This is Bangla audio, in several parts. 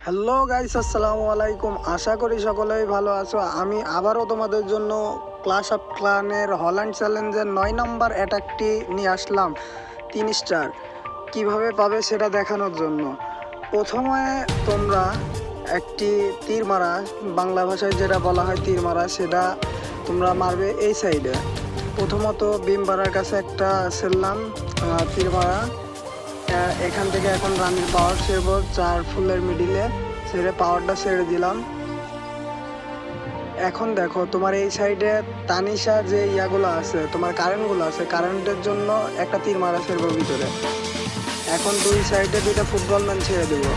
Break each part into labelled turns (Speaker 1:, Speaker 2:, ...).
Speaker 1: হ্যালো গাইস, আসসালামু আলাইকুম। আশা করি সকলেই ভালো আছো। আমি আবারও তোমাদের জন্য ক্লাশ অফ ক্লানের হল্যান্ড চ্যালেঞ্জের 9 নম্বর অ্যাটাকটি নিয়ে আসলাম। 3 স্টার কিভাবে পাবে সেটা দেখানোর জন্য। প্রথমে তোমরা একটি তীর মারা, বাংলা ভাষায় যেটা বলা হয় তীর মারা, সেটা তোমরা মারবে এই সাইডে। প্রথমত বিমবাড়ার কাছে একটা ছেড়লাম তীর মারা। এখান থেকে এখন রানির পাওয়ার ছেড়ব 4 ফুলের মিডিলে, ছেড়ে পাওয়ারটা ছেড়ে দিলাম। এখন দেখো তোমার এই সাইডে তানিশা যে ইয়াগুলো আছে, তোমার কারেন্টগুলো আছে, কারেন্টের জন্য একটা তীর মারা ছেড়ব ভিতরে। এখন দুই সাইডে দুইটা ফুটবল ম্যান ছেড়ে দেবো।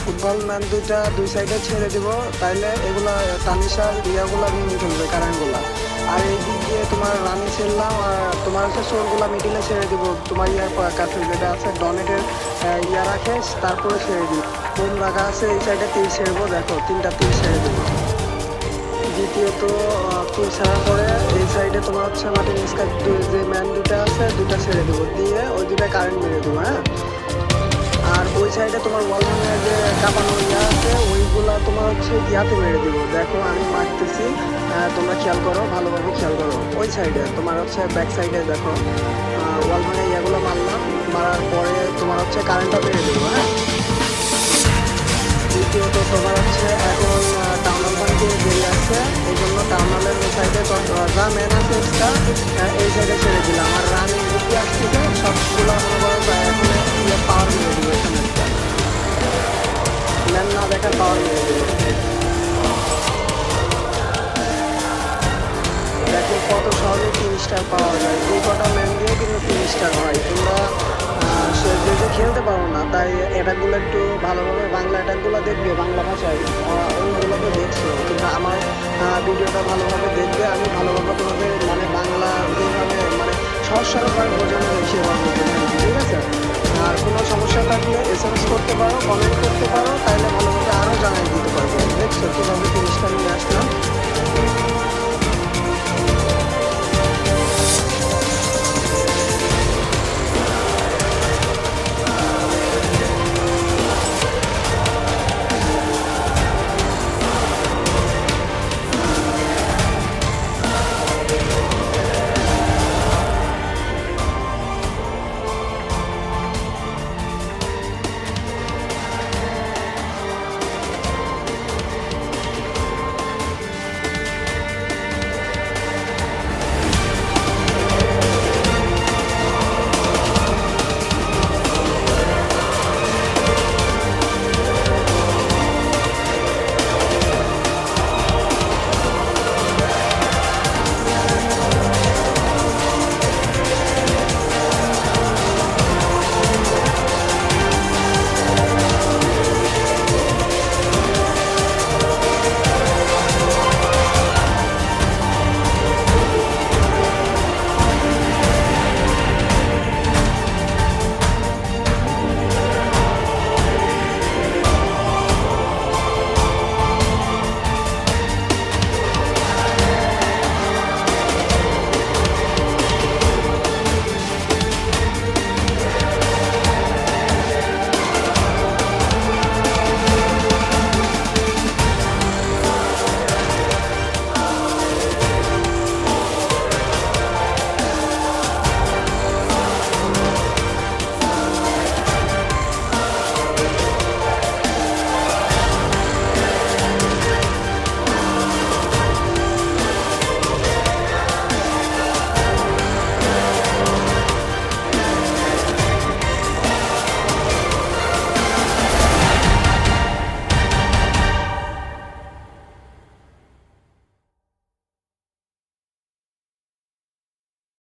Speaker 1: ফুটবল ম্যান দুই সাইডে ছেড়ে দিব, তাইলে এগুলা তানিশার ইয়াগুলা ভেঙে ফেলবে কারেন্টগুলা। আর এই দিক দিয়ে তোমার রানি ছেড়লাম, আর তোমার হচ্ছে চোরগুলা মিডিলে ছেড়ে দিব। তোমার ইয়ার কাছে যেটা আছে ডনেটের ইয়া রাখে, তারপরে ছেড়ে দিব। বোম রাখা আছে এই সাইডে, তীর ছেড়বো। দেখো 3টা তীর ছেড়ে দেবো। দ্বিতীয়ত তীর ছাড়ার পরে এই সাইডে তোমার হচ্ছে মাটির নিষ্কার যে ম্যান দুটা আছে, দুটা ছেড়ে দেবো, দিয়ে ওই দুটা কারেন্ট মেরে দেবো। হ্যাঁ, আর ওই সাইডে তোমার ওয়াল ভাঙার যে কাঁপানো ইয়া আছে, ওইগুলা তোমার হচ্ছে ইয়াতে মেরে দিব। দেখো আমি মারতেছি, তোমরা খেয়াল করো, ভালোভাবে খেয়াল করো। ওই সাইডে তোমার হচ্ছে ব্যাক সাইডে দেখো ওয়াল ভাঙা ইয়াগুলো মারলাম। মারার পরে তোমার হচ্ছে কারেন্টটা মেরে দেবো। হ্যাঁ, দ্বিতীয়ত তোমার হচ্ছে এখন টাউনাল বাড়িতে বেরিয়ে আসছে, এই জন্য টাউনালের ওই সাইডে যা ম্যান আছে এক্সট্রা এই সাইডে ছেড়ে দিলাম। আর রান দিকে আসতেছে সবগুলো মনে করো এখন পাওয়ার মেরে দেবো। এখানে একটা ম্যান না দেখার পাওয়ার মেরে দেবো। দেখো কত সহজে 3 স্টার পাওয়া যায়। এই কটা ম্যান দিয়ে কিন্তু 3 স্টার হয়। তোমরা যেহেতু খেলতে পারো না, তাই অ্যাটাকগুলো একটু ভালোভাবে বাংলা অ্যাটাকগুলো দেখবে, বাংলা ভাষায় অন্যগুলোকে দেখছো, কিন্তু আমার ভিডিওটা ভালোভাবে দেখবে। আমি ভালোভাবে তোমাদের মানে বাংলা যেভাবে মানে সহজ সরলভাবে বোঝানো সেভাবে বোঝানো, ঠিক আছে? আর কোনো সমস্যা থাকলে SMS করতে পারো, কমেন্ট